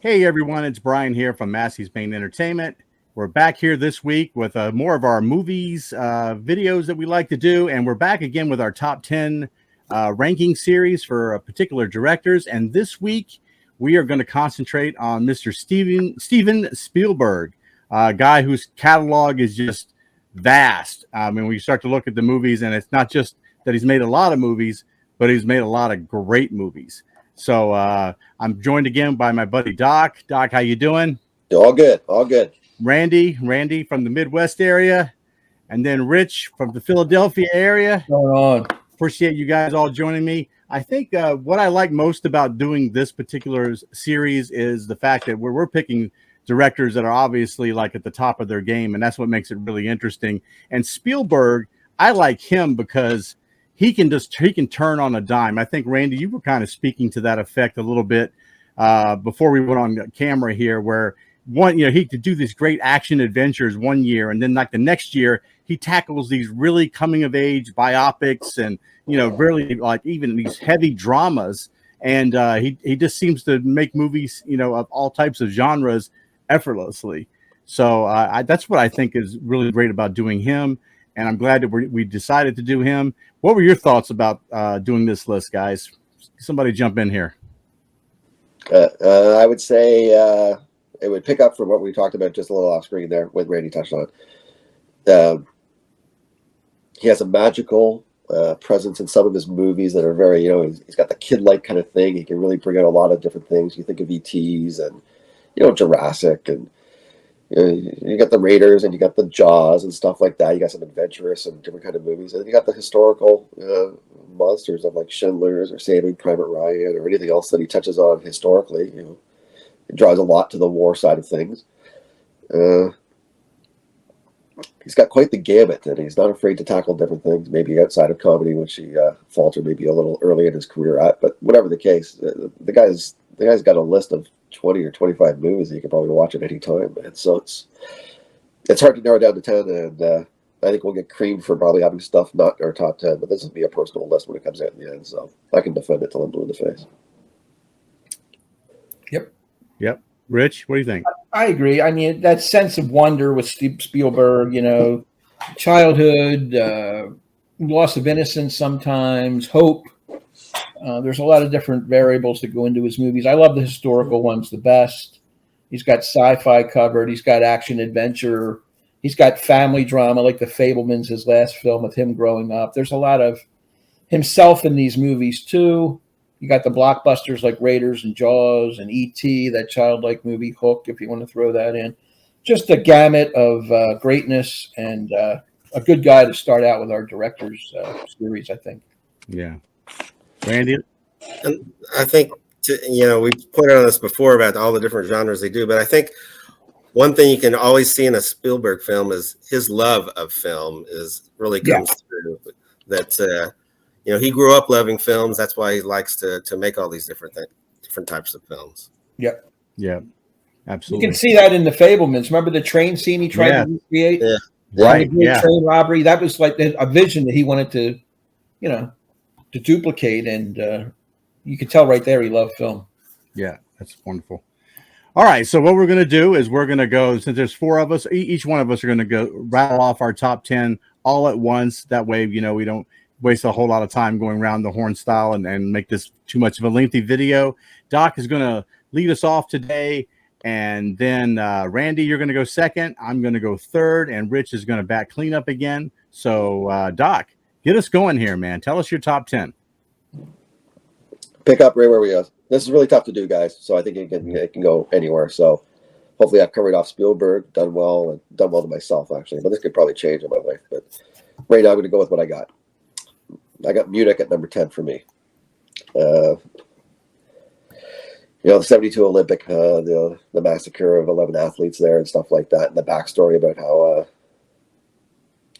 Hey everyone, it's Brian here from Massey's Main Entertainment. We're back here this week with more of our movies, videos that we like to do, and we're back again with our top 10 ranking series for particular directors. And this week we are going to concentrate on Mr. Steven Spielberg, a guy whose catalog is just vast. I mean, we start to look at the movies, and it's not just that he's made a lot of movies, but he's made a lot of great movies. So I'm joined again by my buddy Doc. Doc, how you doing? All good, all good. Randy from the Midwest area, and then Rich from the Philadelphia area. What's going on? Appreciate you guys all joining me. I think what I like most about doing this particular series is the fact that we're picking directors that are obviously like at the top of their game, and that's what makes it really interesting. And Spielberg, I like him because he can turn on a dime. I think, Randy, you were kind of speaking to that effect a little bit before we went on camera here, where he could do these great action adventures one year, and then like the next year he tackles these really coming of age biopics and really like even these heavy dramas, and he just seems to make movies of all types of genres effortlessly. So that's what I think is really great about doing him. And I'm glad that we decided to do him. What were your thoughts about doing this list, guys? Somebody jump in here. I would say it would pick up from what we talked about just a little off screen there, what Randy touched on. He has a magical presence in some of his movies that are very, he's got the kid-like kind of thing. He can really bring out a lot of different things. You think of E.T.s and, Jurassic, and you got the Raiders and you got the Jaws and stuff like that. You got some adventurous and different kind of movies, and then you got the historical monsters of like Schindler's or Saving Private Ryan or anything else that he touches on historically. It draws a lot to the war side of things. He's got quite the gamut, and he's not afraid to tackle different things, maybe outside of comedy, which he faltered maybe a little early in his career at. But whatever the case, the guy's got a list of 20 or 25 movies that you can probably watch at any time, and so it's hard to narrow down to 10, and I think we'll get creamed for probably having stuff not in our top 10, but this will be a personal list when it comes out in the end, so I can defend it till I'm blue in the face. Yep. Rich, what do you think? I agree. I mean, that sense of wonder with Steve Spielberg, childhood, loss of innocence sometimes, hope. There's a lot of different variables that go into his movies. I love the historical ones the best. He's got sci-fi covered. He's got action adventure. He's got family drama like The Fabelmans, his last film with him growing up. There's a lot of himself in these movies too. You got the blockbusters like Raiders and Jaws and E.T., that childlike movie Hook, if you want to throw that in. Just a gamut of greatness, and a good guy to start out with our directors series, I think. Yeah. Randy? And I think, we pointed on this before about all the different genres they do, but I think one thing you can always see in a Spielberg film is his love of film really comes through. That he grew up loving films. That's why he likes to make all these different types of films. Yep. Yeah, absolutely. You can see that in The Fabelmans. Remember the train scene he tried to recreate? Yeah. Right. The train robbery. That was like a vision that he wanted to, to duplicate, and you could tell right there he loved film. Yeah, that's wonderful. All right, so what we're going to do is we're going to go, since there's four of us, each one of us are going to go rattle off our top 10 all at once. That way, we don't waste a whole lot of time going around the horn style and make this too much of a lengthy video. Doc is going to lead us off today, and then Randy, you're going to go second. I'm going to go third, and Rich is going to back clean up again. So, Doc, get us going here, man. Tell us your top 10. Pick up right where we are. This is really tough to do, guys, so I think it can go anywhere. So hopefully I've covered off Spielberg, done well to myself, actually. But this could probably change in my life. But right now I'm going to go with what I got. I got Munich at number 10 for me. The 72 Olympic, the massacre of 11 athletes there and stuff like that, and the backstory about how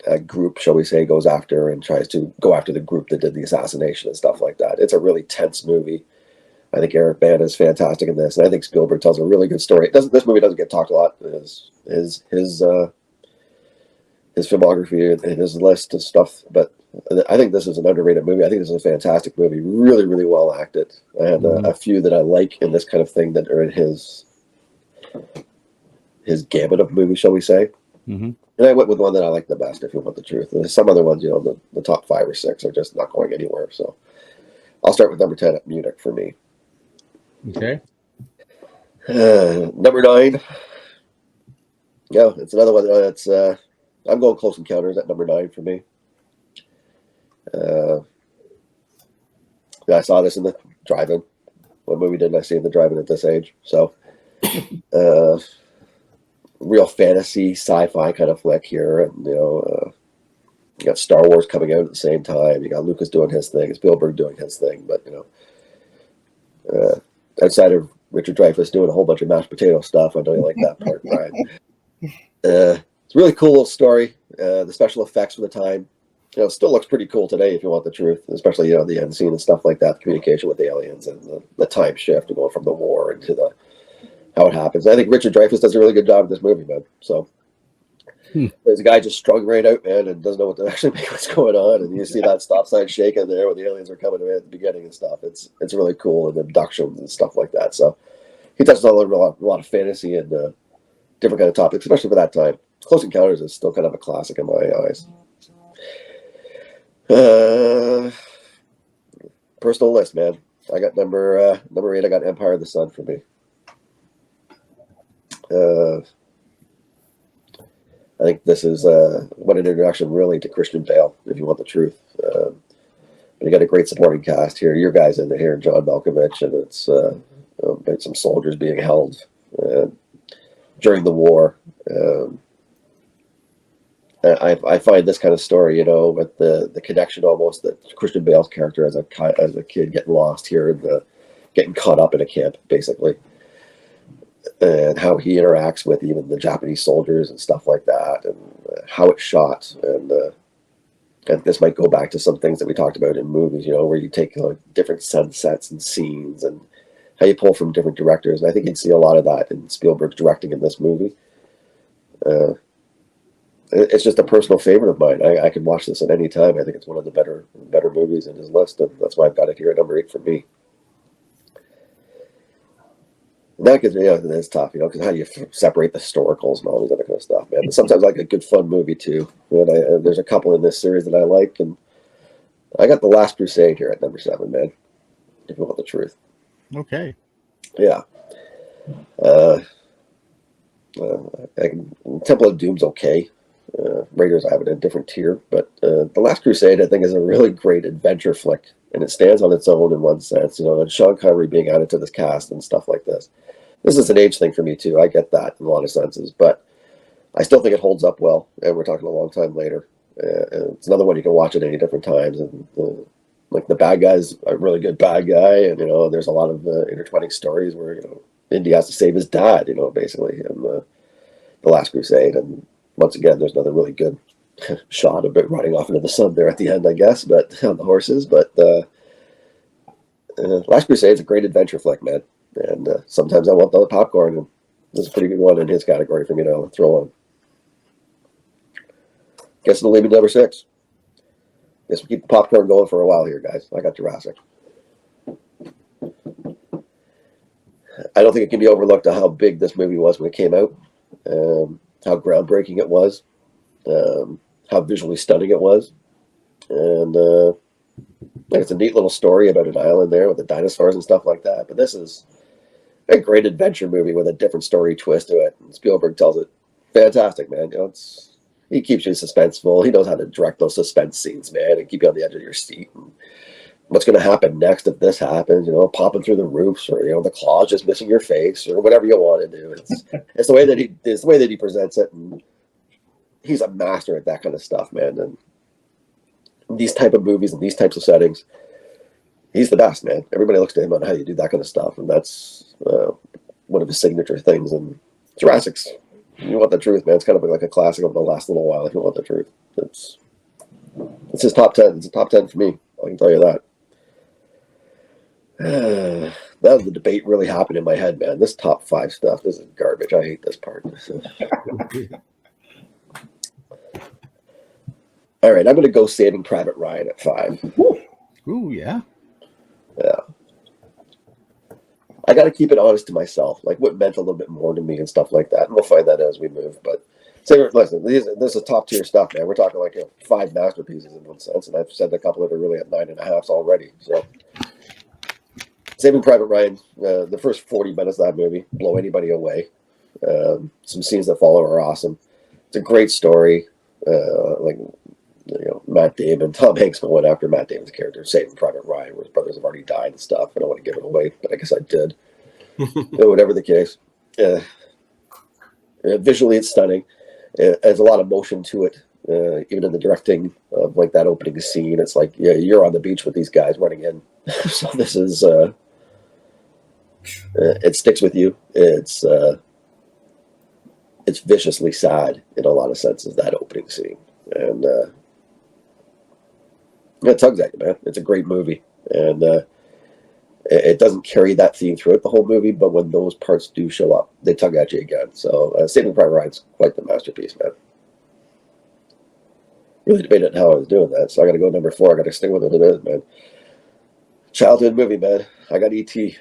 a group, shall we say, goes after and tries to go after the group that did the assassination and stuff like that. It's a really tense movie. I think Eric Bana is fantastic in this, and I think Spielberg tells a really good story. This movie doesn't get talked a lot. His filmography and his list of stuff, but I think this is an underrated movie. I think this is a fantastic movie, really, really well acted. I have a few that I like in this kind of thing that are in his his gamut of movies, shall we say. Mm-hmm. And I went with one that I like the best, if you want the truth. There's some other ones, the top 5 or 6 are just not going anywhere. So I'll start with number 10 at Munich for me. Okay. Number 9. Yeah, it's another one that's I'm going Close Encounters at number 9 for me. Yeah, I saw this in the drive-in. What movie didn't I see in the drive-in at this age? So, real fantasy, sci-fi kind of flick here, and you got Star Wars coming out at the same time. You got Lucas doing his thing, Spielberg doing his thing, but outside of Richard Dreyfuss doing a whole bunch of mashed potato stuff, I know you like that part, Brian. It's a really cool little story. The special effects for the time, it still looks pretty cool today if you want the truth, especially the end scene and stuff like that, the communication with the aliens and the time shift, going from the war into how it happens. I think Richard Dreyfuss does a really good job in this movie, man. So there's a guy just strung right out, man, and doesn't know what to actually make what's going on, and you see that stop sign shaking there when the aliens are coming in at the beginning and stuff. It's really cool, and abductions and stuff like that. So he touches on a lot of fantasy and different kind of topics, especially for that time. Close Encounters is still kind of a classic in my eyes. Personal list, man. I got number 8. I got Empire of the Sun for me. I think this is what an introduction really to Christian Bale, if you want the truth. You got a great supporting cast here. Your guys in here, John Malkovich, and it's about some soldiers being held during the war. I find this kind of story, with the connection almost that Christian Bale's character as a kid getting lost here and getting caught up in a camp, basically, and how he interacts with even the Japanese soldiers and stuff like that, and how it's shot, and this might go back to some things that we talked about in movies, where you take different sunsets and scenes and how you pull from different directors. And I think you'd see a lot of that in Spielberg's directing in this movie. It's just a personal favorite of mine. I can watch this at any time. I think it's one of the better movies in his list, and that's why I've got it here at number 8 for me. And that gets me, it's tough, because how do you separate the historicals and all this other kind of stuff, man? But sometimes I like a good fun movie too. And there's a couple in this series that I like, and I got The Last Crusade here at number 7, man. If you want the truth. Okay. Yeah. Temple of Doom's okay. Raiders, I have it in a different tier, but The Last Crusade, I think, is a really great adventure flick, and it stands on its own in one sense. And Sean Connery being added to this cast and stuff like this. This is an age thing for me too. I get that in a lot of senses, but I still think it holds up well. And we're talking a long time later. And it's another one you can watch at any different times. And like the bad guy's a really good bad guy, and there's a lot of intertwining stories where Indy has to save his dad, basically, in The Last Crusade. And once again, there's another really good shot of it riding off into the sun there at the end, I guess, but on the horses. But Last Crusade is a great adventure flick, man. And sometimes I want the popcorn, and this is a pretty good one in his category for me to throw on. Guess it'll leave me number 6. Guess we'll keep the popcorn going for a while here, guys. I got Jurassic. I don't think it can be overlooked how big this movie was when it came out, how groundbreaking it was, how visually stunning it was. And it's a neat little story about an island there with the dinosaurs and stuff like that. But this is a great adventure movie with a different story twist to it. And Spielberg tells it fantastic, man. He keeps you suspenseful. He knows how to direct those suspense scenes, man, and keep you on the edge of your seat. And what's going to happen next if this happens? Popping through the roofs, or the claws just missing your face, or whatever you want to do. It's the way that he presents it, and he's a master at that kind of stuff, man. And these type of movies and these types of settings, he's the best, man. Everybody looks to him on how you do that kind of stuff, and that's one of his signature things. And Jurassic's, you want the truth, man. It's kind of like a classic of the last little while. If you want the truth, it's his top 10. It's a top 10 for me. I can tell you that. That was the debate really happened in my head, man. This top 5 stuff, this is garbage. I hate this part. All right, I'm going to go Saving Private Ryan at 5. Ooh, yeah. Yeah. I got to keep it honest to myself, like what meant a little bit more to me and stuff like that. And we'll find that as we move. But listen, this is top tier stuff, man. We're talking like 5 masterpieces in one sense, and I've said a couple that are really at 9.5 already. So, Saving Private Ryan, the first 40 minutes of that movie blow anybody away. Some scenes that follow are awesome. It's a great story. Matt Damon, Tom Hanks went after Matt Damon's character, Saving Private Ryan, where his brothers have already died and stuff. I don't want to give it away, but I guess I did. Whatever the case. Visually, it's stunning. It has a lot of motion to it, even in the directing of like that opening scene. It's like, yeah, you're on the beach with these guys running in. So this is, it sticks with you. It's viciously sad in a lot of senses, that opening scene. And it tugs at you, man. It's a great movie. And it doesn't carry that theme throughout the whole movie, but when those parts do show up, they tug at you again. So Saving Private Ryan's quite the masterpiece, man. Really debated how I was doing that, so I got to go number 4. I got to stick with it is, man. Childhood movie, man. I got E.T.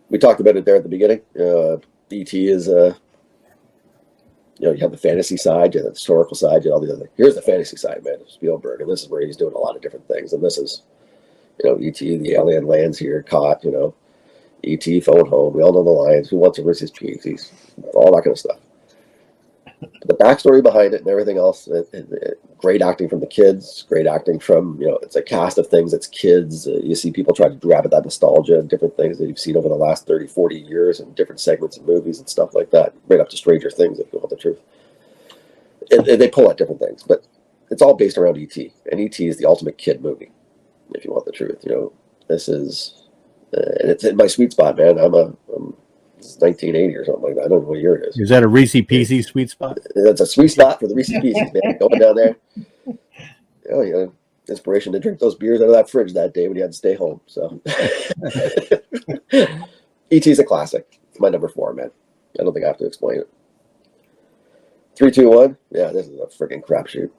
We talked about it there at the beginning. E.T. is you have the fantasy side, you have the historical side, you have all the other. Here's the fantasy side, man, of Spielberg, and this is where he's doing a lot of different things. And this is, E.T., the alien lands here, caught, E.T., phone home. We all know the lines. Who wants to versus Peas? All that kind of stuff. The backstory behind it and everything else, great acting from the kids, great acting from, it's a cast of things. It's kids. You see people try to grab at that nostalgia and different things that you've seen over the last 30, 40 years and different segments of movies and stuff like that, right up to Stranger Things, if you want the truth. And they pull at different things, but it's all based around E.T. And E.T. is the ultimate kid movie, if you want the truth. This is, and it's in my sweet spot, man. It's 1980 or something like that. I don't know what year it is. Is that a Reese Pieces sweet spot? That's a sweet spot for the Reese Pieces, man. Going down there. Inspiration to drink those beers out of that fridge that day when you had to stay home. So, E.T.'s a classic. It's my number 4, man. I don't think I have to explain it. 3, 2, 1. Yeah, this is a freaking crapshoot.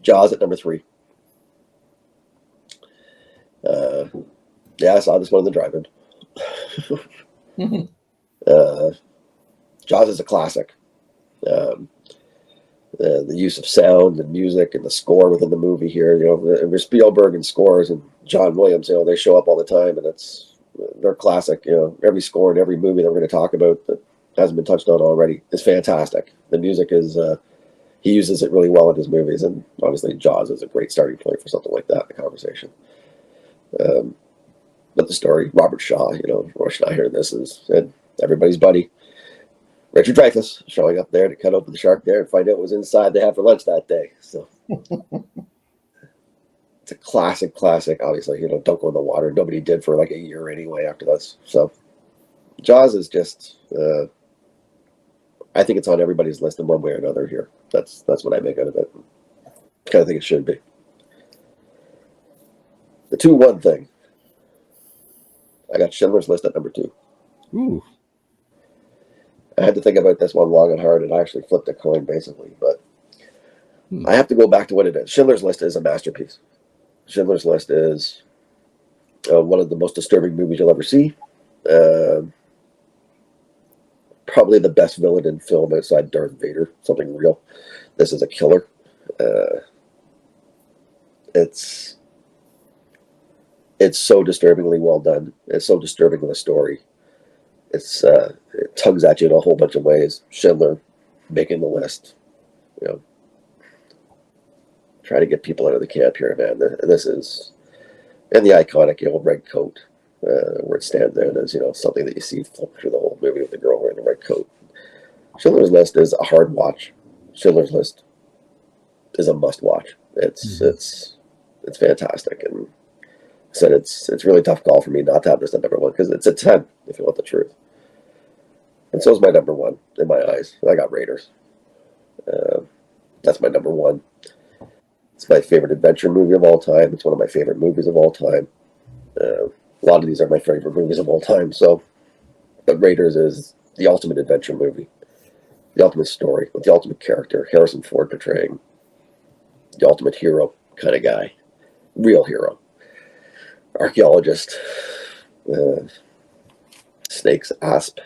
Jaws at number 3. I saw this one in the drive-in. Jaws is a classic. The use of sound and music and the score within the movie here, there's Spielberg and scores and John Williams, they show up all the time, and they're classic. Every score in every movie that we're going to talk about that hasn't been touched on already is fantastic. The music is, he uses it really well in his movies, and obviously Jaws is a great starting point for something like that in the conversation. But the story, Robert Shaw, Roy Schneider, this is, and everybody's buddy, Richard Dreyfuss, showing up there to cut open the shark there and find out what was inside they had for lunch that day. So it's a classic. Obviously, don't go in the water. Nobody did for like a year anyway after this. So Jaws is just, I think it's on everybody's list in one way or another here. That's what I make out of it. Kind of think it should be. The 2-1 thing. I got Schindler's List at number 2. Ooh. I had to think about this one long and hard, and I actually flipped a coin, basically. But I have to go back to what it is. Schindler's List is a masterpiece. Schindler's List is one of the most disturbing movies you'll ever see. Probably the best villain in film outside Darth Vader, something real. This is a killer. It's so disturbingly well done. It's so disturbing in the story. It tugs at you in a whole bunch of ways. Schindler making the list. Try to get people out of the camp here, man. This is, and the iconic, red coat, where it stands there. There's, something that you see through the whole movie with the girl wearing the red coat. Schindler's List is a hard watch. Schindler's List is a must watch. It's fantastic, and I said it's really tough call for me not to have this at number 1 because it's a 10 if you want the truth. And so is my number 1 in my eyes. I got Raiders. That's my number 1. It's my favorite adventure movie of all time. It's one of my favorite movies of all time. A lot of these are my favorite movies of all time. But Raiders is the ultimate adventure movie, the ultimate story with the ultimate character. Harrison Ford portraying the ultimate hero kind of guy. real hero, archaeologist, snakes, asp,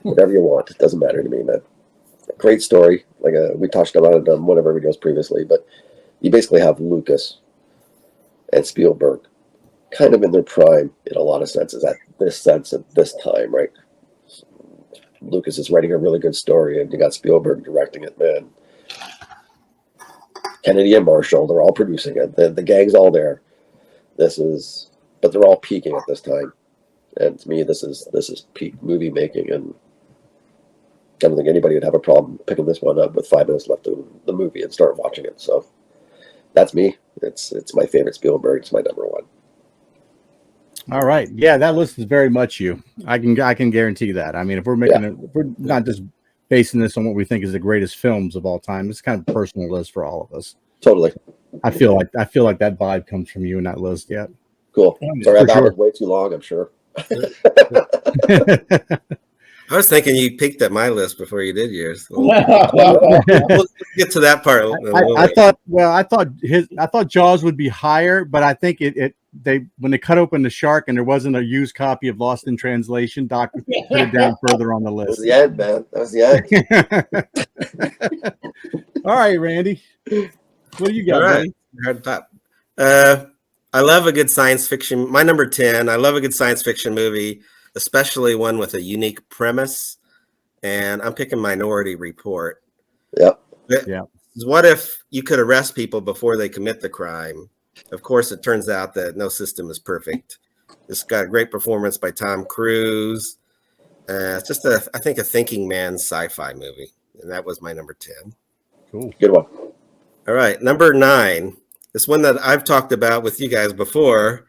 whatever you want. It doesn't matter to me, man. Great story. Like we touched about it on one of our videos previously, but you basically have Lucas and Spielberg kind of in their prime in a lot of senses at this time, right? Lucas is writing a really good story, and you got Spielberg directing it, man. Kennedy and Marshall, they're all producing it. The gang's all there. But they're all peaking at this time. And to me, this is peak movie making, and I don't think anybody would have a problem picking this one up with 5 minutes left of the movie and start watching it. So that's me. It's my favorite Spielberg. It's my number one. All right. Yeah, that list is very much you. I can guarantee that. I mean, if we're not just basing this on what we think is the greatest films of all time, it's kind of a personal list for all of us. Totally. I feel like that vibe comes from you in that list. Yeah. Cool. Sorry, that was way too long, I'm sure. I was thinking you peeked at my list before you did yours. We'll get to that part. I thought Jaws would be higher, but I think when they cut open the shark and there wasn't a used copy of Lost in Translation, Doc put it down further on the list. That was the end, man. That was the end. All right, Randy. What do you got? All right. I love a good science fiction. My number 10, I love a good science fiction movie, especially one with a unique premise. And I'm picking Minority Report. Yep. Yeah. What if you could arrest people before they commit the crime? Of course, it turns out that no system is perfect. It's got a great performance by Tom Cruise. It's just I think a thinking man's sci-fi movie. And that was my number 10. Cool. Good one. All right. Number 9. It's one that I've talked about with you guys before,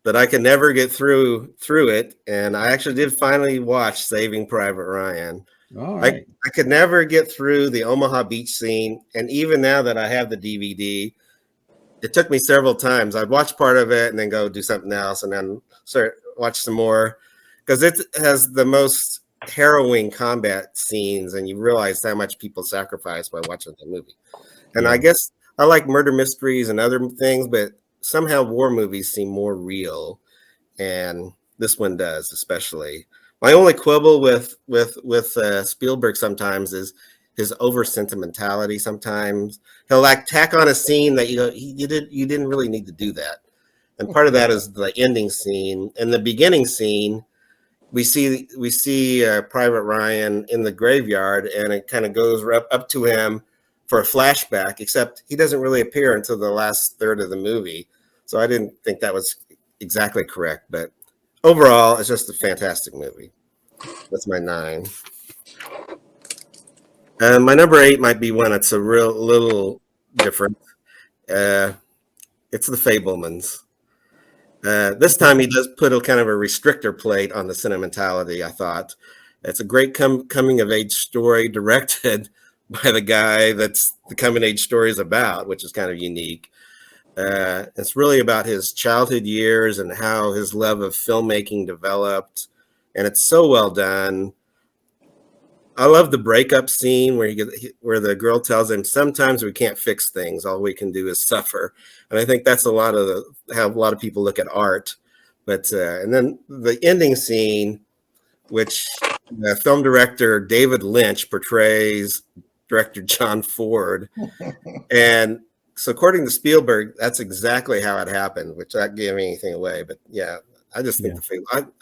but I could never get through it. And I actually did finally watch Saving Private Ryan. All right. I could never get through the Omaha Beach scene. And even now that I have the DVD, it took me several times. I'd watch part of it and then go do something else and then watch some more, because it has the most harrowing combat scenes, and you realize how much people sacrifice by watching the movie. And I guess I like murder mysteries and other things, but somehow war movies seem more real, and this one does especially. My only quibble with Spielberg sometimes is his over sentimentality. Sometimes he'll like tack on a scene that you didn't really need to do that, and part of that is the ending scene. In the beginning scene, we see Private Ryan in the graveyard, and it kind of goes up to him for a flashback, except he doesn't really appear until the last third of the movie. So I didn't think that was exactly correct, but overall, it's just a fantastic movie. That's my 9. And my number 8 might be one that's a little different. It's The Fabelmans. This time he does put a kind of a restrictor plate on the sentimentality, I thought. It's a great coming of age story directed by the guy that's the coming age story is about, which is kind of unique. It's really about his childhood years and how his love of filmmaking developed, and it's so well done. I love the breakup scene where the girl tells him, sometimes we can't fix things, all we can do is suffer. And I think that's how a lot of people look at art. But and then the ending scene, which film director David Lynch portrays director John Ford. And so according to Spielberg, that's exactly how it happened, which not giving anything away. But yeah, I just think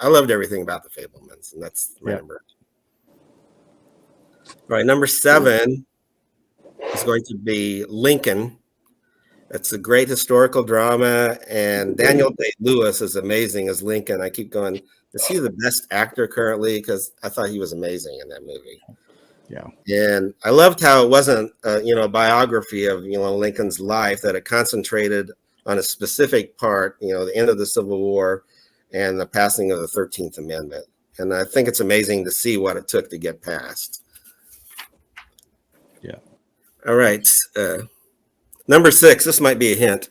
I loved everything about The Fabelmans, and that's my number. All right, number 7 is going to be Lincoln. It's a great historical drama, and Daniel Day-Lewis is amazing as Lincoln. I keep going, is he the best actor currently? Because I thought he was amazing in that movie. Yeah. And I loved how it wasn't, a biography of, Lincoln's life, that it concentrated on a specific part, the end of the Civil War and the passing of the 13th Amendment. And I think it's amazing to see what it took to get passed. Yeah. All right. Number 6, this might be a hint.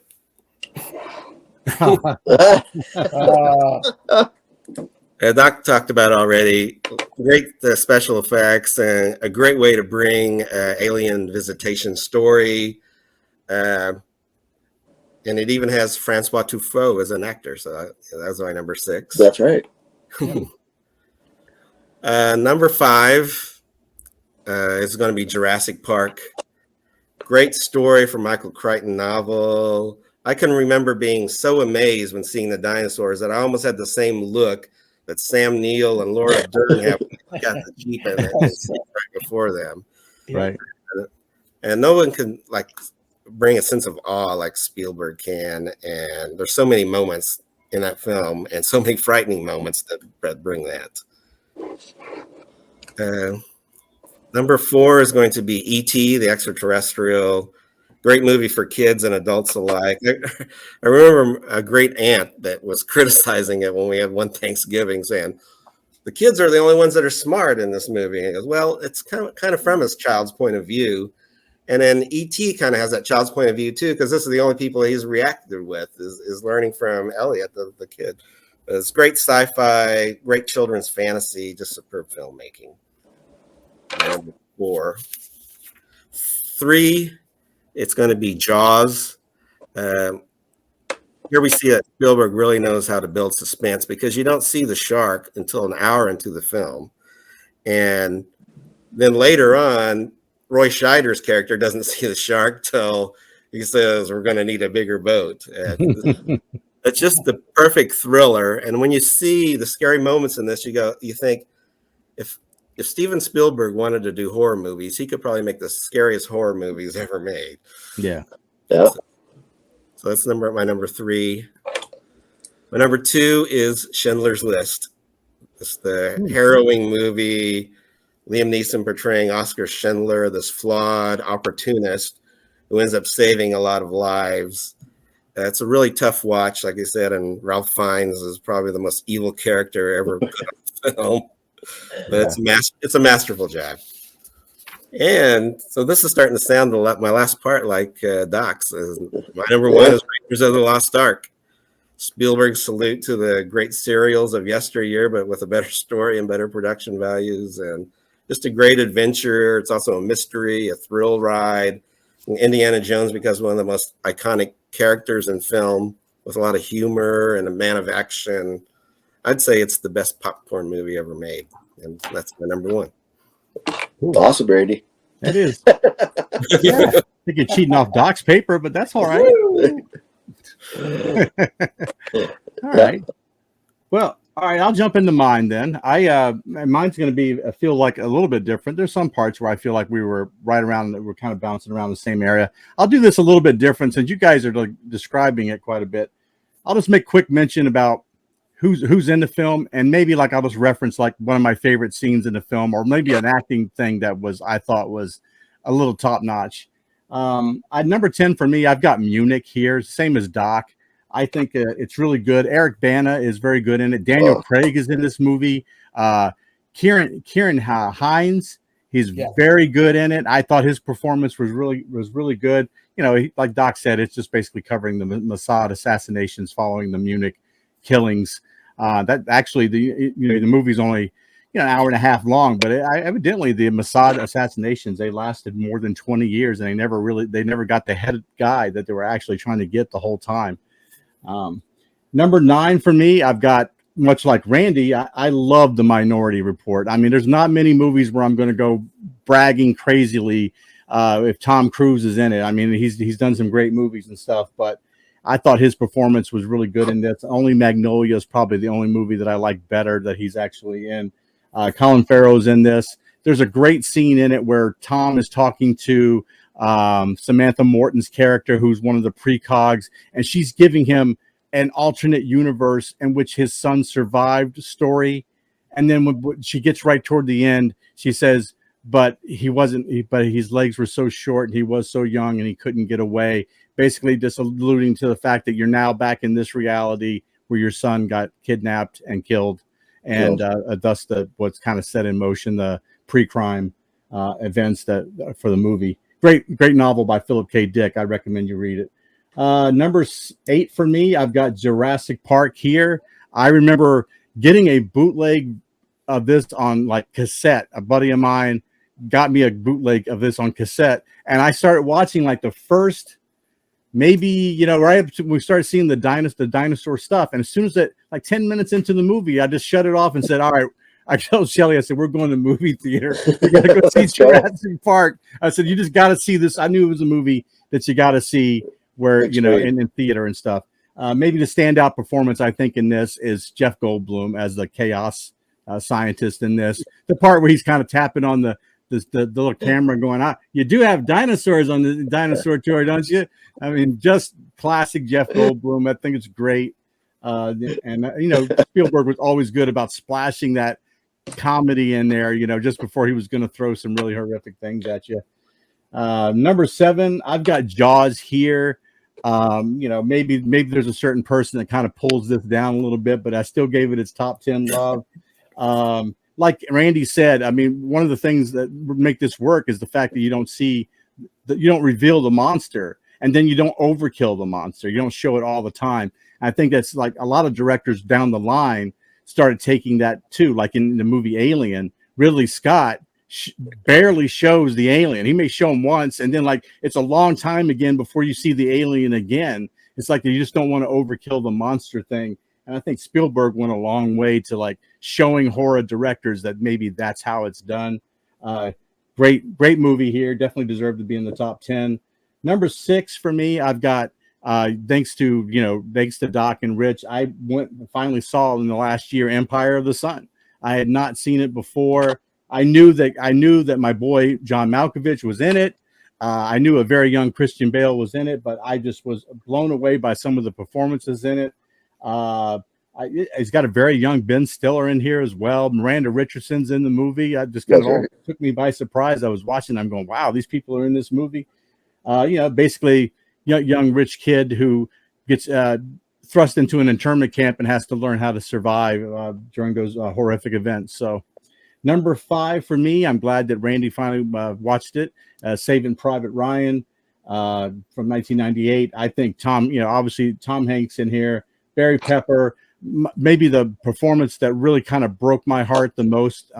Doc talked about already. Great special effects and a great way to bring alien visitation story. And it even has Francois Truffaut as an actor. So that was my number 6. That's right. Number 5 is going to be Jurassic Park. Great story from Michael Crichton novel. I can remember being so amazed when seeing the dinosaurs that I almost had the same look that Sam Neill and Laura Dern have got the Jeep in it right before them. Right. And no one can like bring a sense of awe like Spielberg can. And there's so many moments in that film and so many frightening moments that bring that. Number 4 is going to be E.T., the Extraterrestrial. Great movie for kids and adults alike. I remember a great aunt that was criticizing it when we had one Thanksgiving, saying, the kids are the only ones that are smart in this movie. And he goes, well, it's kind of from his child's point of view. And then E.T. kind of has that child's point of view too, because this is the only people he's reacted with is learning from Elliot, the kid. But it's great sci-fi, great children's fantasy, just superb filmmaking. Number 4. 3, it's going to be Jaws. Here we see that Spielberg really knows how to build suspense because you don't see the shark until an hour into the film. And then later on, Roy Scheider's character doesn't see the shark till he says, we're going to need a bigger boat. It's just the perfect thriller. And when you see the scary moments in this, you think, if Steven Spielberg wanted to do horror movies, he could probably make the scariest horror movies ever made. Yeah. Yeah. So that's my number 3. My number 2 is Schindler's List. It's the harrowing movie. Liam Neeson portraying Oscar Schindler, this flawed opportunist who ends up saving a lot of lives. It's a really tough watch, like I said, and Ralph Fiennes is probably the most evil character ever put on film. But it's a masterful job. And so this is starting to sound my last part like Doc's. My number 1 is Raiders of the Lost Ark. Spielberg's salute to the great serials of yesteryear, but with a better story and better production values, and just a great adventure. It's also a mystery, a thrill ride. And Indiana Jones becomes one of the most iconic characters in film, with a lot of humor and a man of action. I'd say it's the best popcorn movie ever made, and that's my number 1. It's awesome, Randy. It is. Yeah. I think you're cheating off Doc's paper, but that's all right. All right. Well, all right. I'll jump into mine then. Mine's going to be feel like a little bit different. There's some parts where I feel like we were right around. We're kind of bouncing around the same area. I'll do this a little bit different since you guys are like describing it quite a bit. I'll just make quick mention about who's in the film, and maybe like I'll just reference like one of my favorite scenes in the film, or maybe an acting thing that I thought was a little top notch. Number 10 for me, I've got Munich here, same as Doc. I think it's really good. Eric Bana is very good in it. Daniel Craig is in this movie. Kieran Hines, he's very good in it. I thought his performance was really good. You know, like Doc said, it's just basically covering the Mossad assassinations following the Munich killings. That actually the movie's only an hour and a half long, but evidently the Mossad assassinations, they lasted more than 20 years, and they never got the head guy that they were actually trying to get the whole time. Number 9 for me, I've got, much like Randy, I love The Minority Report. I mean, there's not many movies where I'm going to go bragging crazily if Tom Cruise is in it. I mean, he's done some great movies and stuff, but I thought his performance was really good in this. Only Magnolia is probably the only movie that I like better that he's actually in. Colin Farrell's in this. There's a great scene in it where Tom is talking to Samantha Morton's character, who's one of the precogs, and she's giving him an alternate universe in which his son survived story. And then when she gets right toward the end, she says, but his legs were so short and he was so young and he couldn't get away. Basically just alluding to the fact that you're now back in this reality where your son got kidnapped and killed. And thus what's kind of set in motion the pre-crime events that for the movie. Great novel by Philip K. Dick. I recommend you read it. Number 8 for me, I've got Jurassic Park here. I remember getting a bootleg of this on like cassette. A buddy of mine got me a bootleg of this on cassette, and I started watching like the first maybe, you know, right up to, we started seeing the dinosaur stuff. And as soon as that, like 10 minutes into the movie, I just shut it off and said, all right, I told Shelly, I said, we're going to the movie theater. We got to go see Let's go. Jurassic Park. I said, you just got to see this. I knew it was a movie that you got to see where, Big you know, screen. in theater and stuff. Maybe the standout performance, I think, in this is Jeff Goldblum as the chaos scientist in this. The part where he's kind of tapping on the little camera going, you do have dinosaurs on the dinosaur tour, don't you? I mean, just classic Jeff Goldblum. I think it's great. And you know, Spielberg was always good about splashing that comedy in there, you know, just before he was going to throw some really horrific things at you. Number 7, I've got Jaws here. You know, maybe there's a certain person that kind of pulls this down a little bit, but I still gave it its top 10 love. Like Randy said, I mean, one of the things that make this work is the fact that you don't reveal the monster, and then you don't overkill the monster. You don't show it all the time. And I think that's like a lot of directors down the line started taking that too. Like in the movie Alien, Ridley Scott barely shows the alien. He may show him once, and then like it's a long time again before you see the alien again. It's like you just don't want to overkill the monster thing. And I think Spielberg went a long way to like showing horror directors that maybe that's how it's done. Great movie here. Definitely deserved to be in the top 10. Number 6 for me, I've got thanks to Doc and Rich, I went and finally saw in the last year Empire of the Sun. I had not seen it before. I knew that my boy John Malkovich was in it. I knew a very young Christian Bale was in it, but I just was blown away by some of the performances in it. He's got a very young Ben Stiller in here as well. Miranda Richardson's in the movie. I just kind of all took me by surprise. I was watching, I'm going, wow, these people are in this movie. You know, basically, young rich kid who gets thrust into an internment camp and has to learn how to survive during those horrific events. So, number 5 for me, I'm glad that Randy finally watched it. Saving Private Ryan from 1998. I think obviously Tom Hanks in here, Barry Pepper. Maybe the performance that really kind of broke my heart the most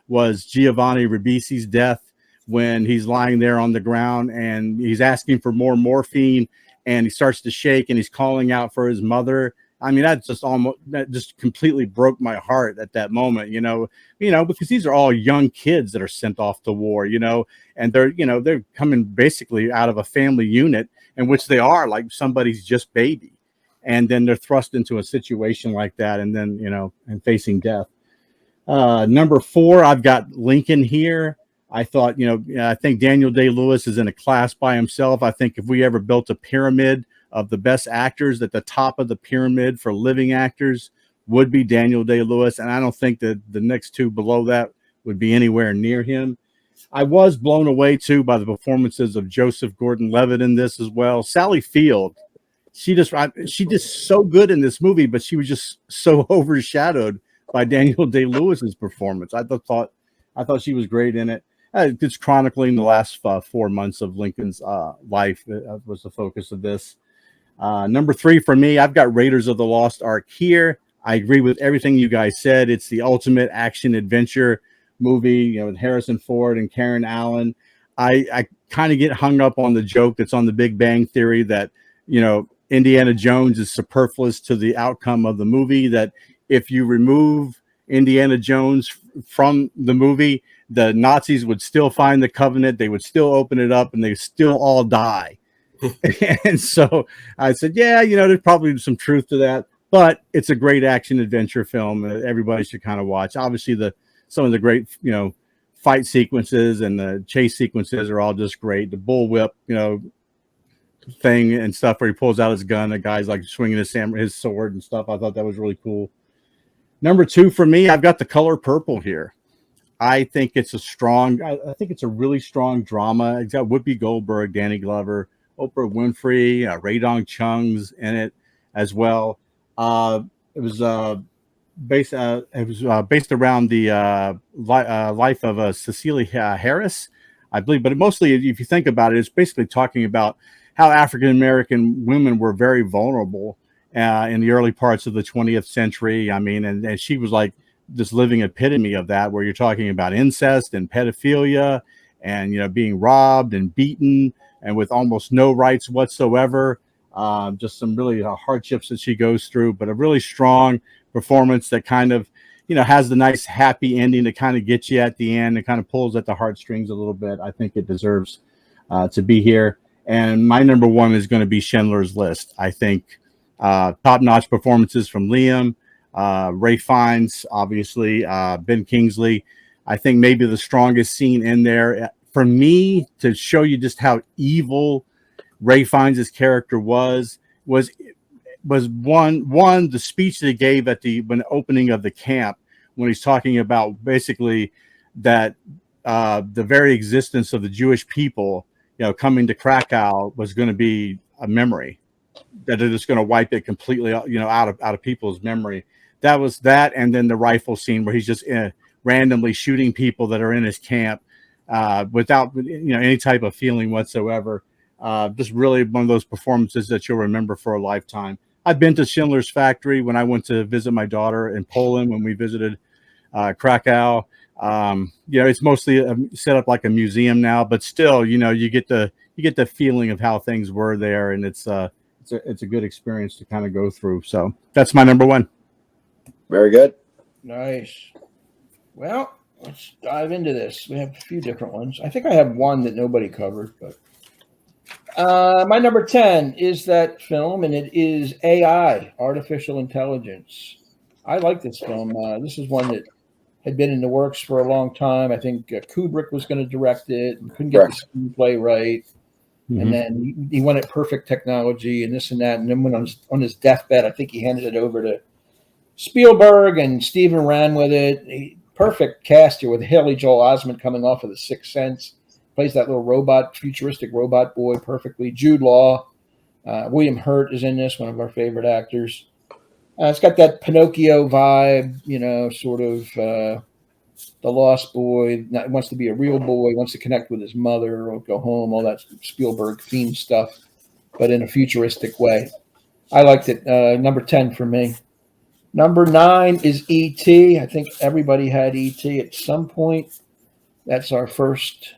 was Giovanni Ribisi's death, when he's lying there on the ground and he's asking for more morphine and he starts to shake and he's calling out for his mother. I mean, that just completely broke my heart at that moment, because these are all young kids that are sent off to war, and they're coming basically out of a family unit in which they are like somebody's just baby. And then they're thrust into a situation like that, and then, and facing death. Number 4, I've got Lincoln here. I thought, I think Daniel Day-Lewis is in a class by himself. I think if we ever built a pyramid of the best actors, at the top of the pyramid for living actors would be Daniel Day-Lewis. And I don't think that the next 2 below that would be anywhere near him. I was blown away, too, by the performances of Joseph Gordon-Levitt in this as well. Sally Field. She did so good in this movie, but she was just so overshadowed by Daniel Day-Lewis's performance. I thought she was great in it. It's chronicling the last 4 months of Lincoln's life. Was the focus of this. Number 3 for me, I've got Raiders of the Lost Ark here. I agree with everything you guys said. It's the ultimate action adventure movie, with Harrison Ford and Karen Allen. I kind of get hung up on the joke that's on the Big Bang Theory that, Indiana Jones is superfluous to the outcome of the movie, that if you remove Indiana Jones from the movie, the Nazis would still find the Covenant, they would still open it up, and they still all die. And so I said, yeah, there's probably some truth to that, but it's a great action adventure film that everybody should kind of watch. Obviously, some of the great, fight sequences and the chase sequences are all just great. The bullwhip, thing and stuff where he pulls out his gun, the guy's like swinging his sword and stuff. I thought that was really cool. Number 2 for me, I've got The Color Purple here. I think it's a really strong drama. It's got Whoopi Goldberg, Danny Glover, Oprah Winfrey, Ray Dong Chung's in it as well. It was based around the life of Cecilia Harris, I believe. But mostly, if you think about it, it's basically talking about how African American women were very vulnerable in the early parts of the 20th century. I mean, and she was like this living epitome of that, where you're talking about incest and pedophilia and, being robbed and beaten and with almost no rights whatsoever. Just some really hardships that she goes through, but a really strong performance that kind of, has the nice happy ending to kind of get you at the end and kind of pulls at the heartstrings a little bit. I think it deserves to be here. And my number one is going to be Schindler's List. I think top-notch performances from Liam, Ray Fiennes, obviously, Ben Kingsley. I think maybe the strongest scene in there for me to show you just how evil Ray Fiennes' character was one the speech that he gave at the opening of the camp, when he's talking about basically that the very existence of the Jewish people, coming to Krakow was going to be a memory, that it is going to wipe it completely, out of people's memory. That was that, and then the rifle scene where he's just randomly shooting people that are in his camp without any type of feeling whatsoever. Just really one of those performances that you'll remember for a lifetime. I've been to Schindler's Factory when I went to visit my daughter in Poland when we visited Krakow. It's mostly set up like a museum now, but still, you get the feeling of how things were there, and it's a good experience to kind of go through. So that's my number one. Very good. Nice. Well, let's dive into this. We have a few different ones. I think I have one that nobody covered, but my number 10 is that film, and it is AI, Artificial Intelligence. I like this film. This is one that had been in the works for a long time. I think Kubrick was going to direct it and couldn't get the screenplay right. Mm-hmm. And then he wanted perfect technology and this and that. And then when on his deathbed, I think he handed it over to Spielberg, and Steven ran with it. Perfect cast here with Haley Joel Osment coming off of The Sixth Sense. Plays that little futuristic robot boy perfectly. Jude Law. William Hurt is in this, one of our favorite actors. It's got that Pinocchio vibe, sort of the lost boy, wants to be a real boy, wants to connect with his mother or go home, all that Spielberg themed stuff, but in a futuristic way. I liked it. Number 10 for me. Number 9 is E.T. I think everybody had E.T. at some point. That's our first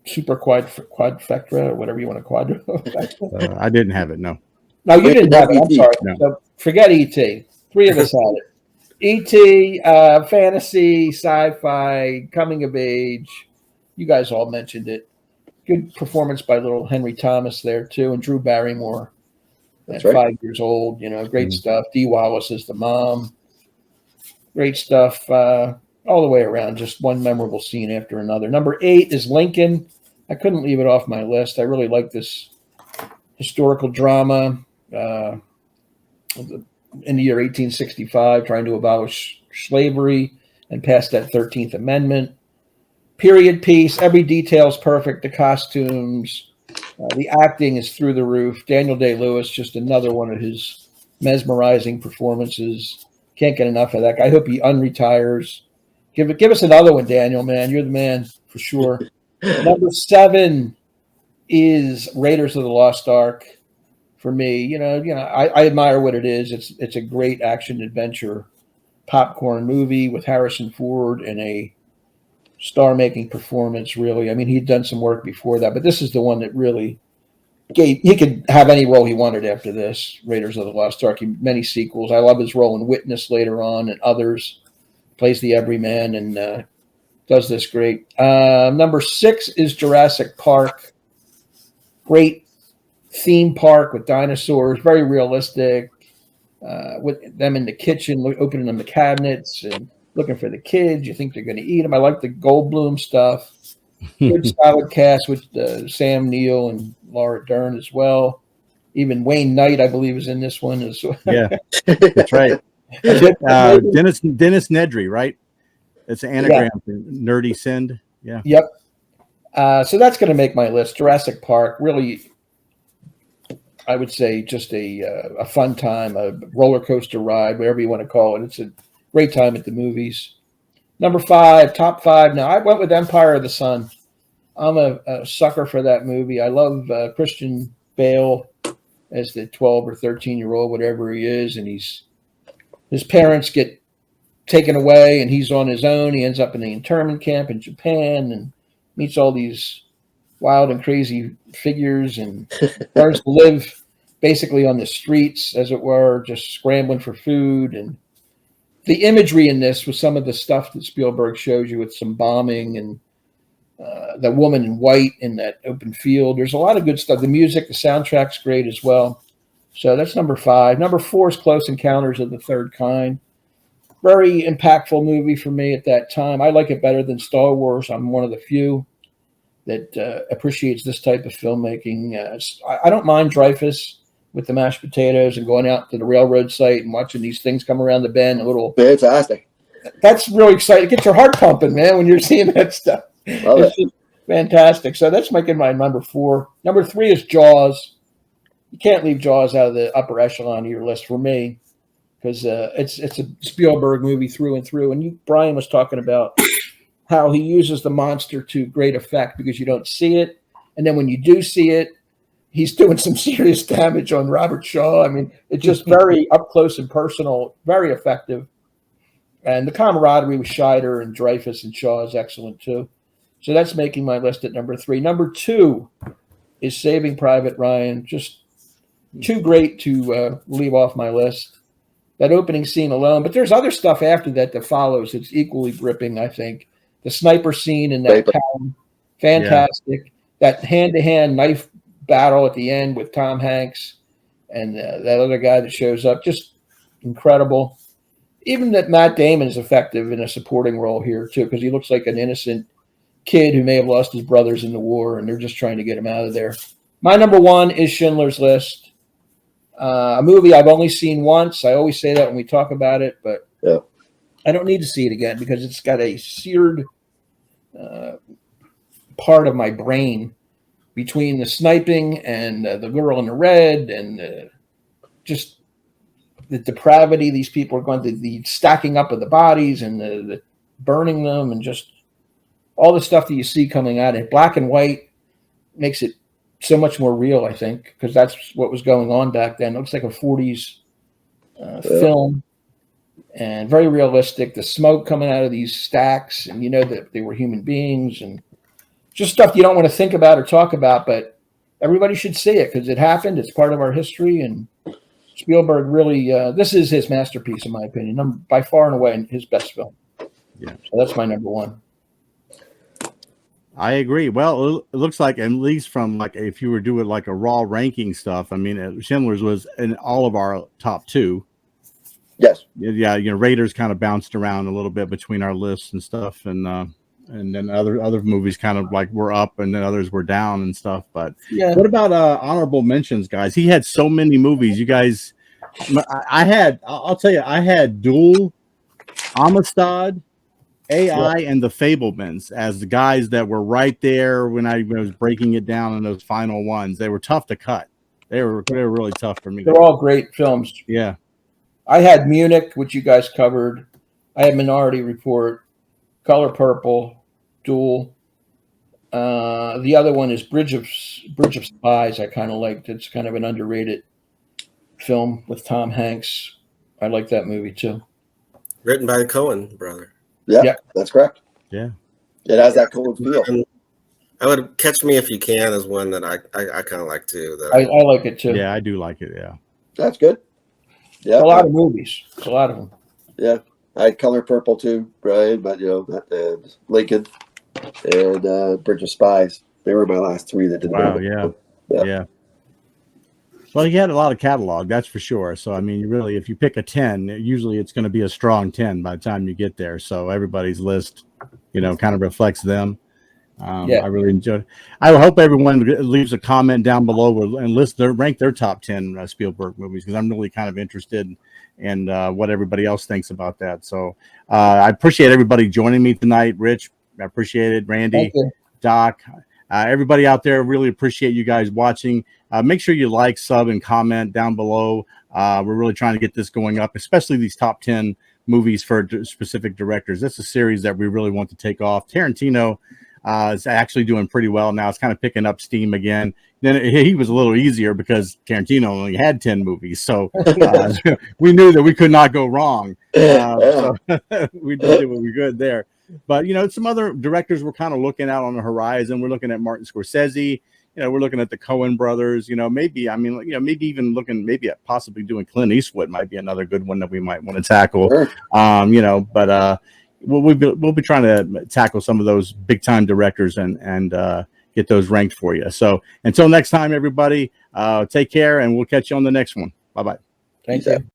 super quadfecta, or whatever you want to quadrifecta. I didn't have it, no. No, you didn't have it. I'm sorry. No. So forget E.T. 3 of us had it. E.T., fantasy, sci-fi, coming of age. You guys all mentioned it. Good performance by little Henry Thomas there, too, and Drew Barrymore. That's right. 5 years old, great stuff. Dee Wallace is the mom. Great stuff all the way around. Just one memorable scene after another. Number 8 is Lincoln. I couldn't leave it off my list. I really like this historical drama in the year 1865, trying to abolish slavery and pass that 13th Amendment. Period piece. Every detail is perfect. The costumes. The acting is through the roof. Daniel Day-Lewis, just another one of his mesmerizing performances. Can't get enough of that guy. I hope he unretires. Give us another one, Daniel, man. You're the man for sure. Number 7 is Raiders of the Lost Ark. For me, I admire what it is. It's a great action adventure popcorn movie with Harrison Ford and a star-making performance, really. I mean, he'd done some work before that, but this is the one that really he could have any role he wanted after this, Raiders of the Lost Ark. Many sequels. I love his role in Witness later on and others. Plays the everyman and does this great. Number 6 is Jurassic Park. Great theme park with dinosaurs, very realistic, with them in the kitchen, opening them the cabinets and looking for the kids. You think they're going to eat them. I like the Goldblum stuff. Good solid cast with Sam Neill and Laura Dern as well. Even Wayne Knight, I believe, is in this one as well. Yeah, that's right. Dennis Nedry, right? It's an anagram for Nerdy Send. Yeah. Yep. So that's going to make my list. Jurassic Park, really, I would say just a fun time, a roller coaster ride, whatever you want to call it. It's a great time at the movies. Number 5, top 5. Now, I went with Empire of the Sun. I'm a sucker for that movie. I love Christian Bale as the 12 or 13-year-old, whatever he is, and his parents get taken away, and he's on his own. He ends up in the internment camp in Japan and meets all these wild and crazy figures and learns to live basically on the streets, as it were, just scrambling for food. And the imagery in this was some of the stuff that Spielberg shows you with some bombing and the woman in white in that open field. There's a lot of good stuff. The music, the soundtrack's great as well. So that's number 5. Number 4 is Close Encounters of the Third Kind. Very impactful movie for me at that time. I like it better than Star Wars. I'm one of the few that appreciates this type of filmmaking. I don't mind Dreyfuss with the mashed potatoes and going out to the railroad site and watching these things come around the bend. Fantastic. That's really exciting. It gets your heart pumping, man, when you're seeing that stuff. Love It's it. just fantastic. So that's making my number 4. Number 3 is Jaws. You can't leave Jaws out of the upper echelon of your list for me, because it's a Spielberg movie through and through. And Brian was talking about how he uses the monster to great effect because you don't see it. And then when you do see it, he's doing some serious damage on Robert Shaw. I mean, it's just very up close and personal, very effective. And the camaraderie with Scheider and Dreyfuss and Shaw is excellent too. So that's making my list at number 3. Number 2 is Saving Private Ryan. Just too great to leave off my list. That opening scene alone, but there's other stuff after that follows. It's equally gripping, I think. The sniper scene in that town, fantastic. Yeah. That hand-to-hand knife battle at the end with Tom Hanks and that other guy that shows up, just incredible. Even that Matt Damon is effective in a supporting role here too, because he looks like an innocent kid who may have lost his brothers in the war, and they're just trying to get him out of there. My number 1 is Schindler's List. A movie I've only seen once. I always say that when we talk about it, but I don't need to see it again because it's got a seared part of my brain between the sniping and the girl in the red and just the depravity these people are going to, the stacking up of the bodies and the burning them and just all the stuff that you see coming at it. Black and white makes it so much more real, I think, because that's what was going on back then. It looks like a 40s film and very realistic. The smoke coming out of these stacks, and you know that they were human beings, and just stuff you don't want to think about or talk about, but everybody should see it because it happened. It's part of our history, and Spielberg really, this is his masterpiece, in my opinion. By far and away his best film. Yeah. So that's my number 1. I agree. Well, it looks like, at least from like if you were doing like a raw ranking stuff, I mean, Schindler's was in all of our top 2. Yes. Yeah, Raiders kind of bounced around a little bit between our lists and stuff, and then other movies kind of like were up, and then others were down and stuff. But what about honorable mentions, guys? He had so many movies. You guys, I'll tell you, I had Duel, Amistad, AI, and The Fabelmans as the guys that were right there when I was breaking it down in those final ones. They were tough to cut. They were really tough for me. They're all great films. Yeah. I had Munich, which you guys covered. I had Minority Report, Color Purple, Duel. The other one is Bridge of Spies. I kind of liked. It's kind of an underrated film with Tom Hanks. I like that movie too. Written by the Coen brother. Yeah, that's correct. Yeah. It has that Coen feel. And I would Catch Me If You Can is one that I kind of like too. I like it too. Yeah, I do like it. Yeah. That's good. Yeah. A lot of movies. It's a lot of them. Yeah. I had Color Purple too, Brian, but and Lincoln and Bridge of Spies. They were my last 3 that didn't. Wow. Yeah. Well, he had a lot of catalog, that's for sure. So, I mean, really, if you pick a 10, usually it's going to be a strong 10 by the time you get there. So everybody's list, kind of reflects them. I really enjoyed it. I hope everyone leaves a comment down below and rank their top 10 Spielberg movies, because I'm really kind of interested in what everybody else thinks about that. So I appreciate everybody joining me tonight. Rich, I appreciate it. Randy, Doc, everybody out there, really appreciate you guys watching. Make sure you like, sub, and comment down below. We're really trying to get this going up, especially these top 10 movies for specific directors. That's a series that we really want to take off. Tarantino is actually doing pretty well now. It's kind of picking up steam again. Then he was a little easier because Tarantino only had 10 movies. So we knew that we could not go wrong. So we did what we could there. But some other directors we're kind of looking out on the horizon. We're looking at Martin Scorsese. We're looking at the Coen brothers. Maybe maybe even looking at possibly doing Clint Eastwood might be another good one that we might want to tackle. Sure. But we'll be trying to tackle some of those big time directors and get those ranked for you. So until next time, everybody, take care, and we'll catch you on the next one. Bye bye. Thank you.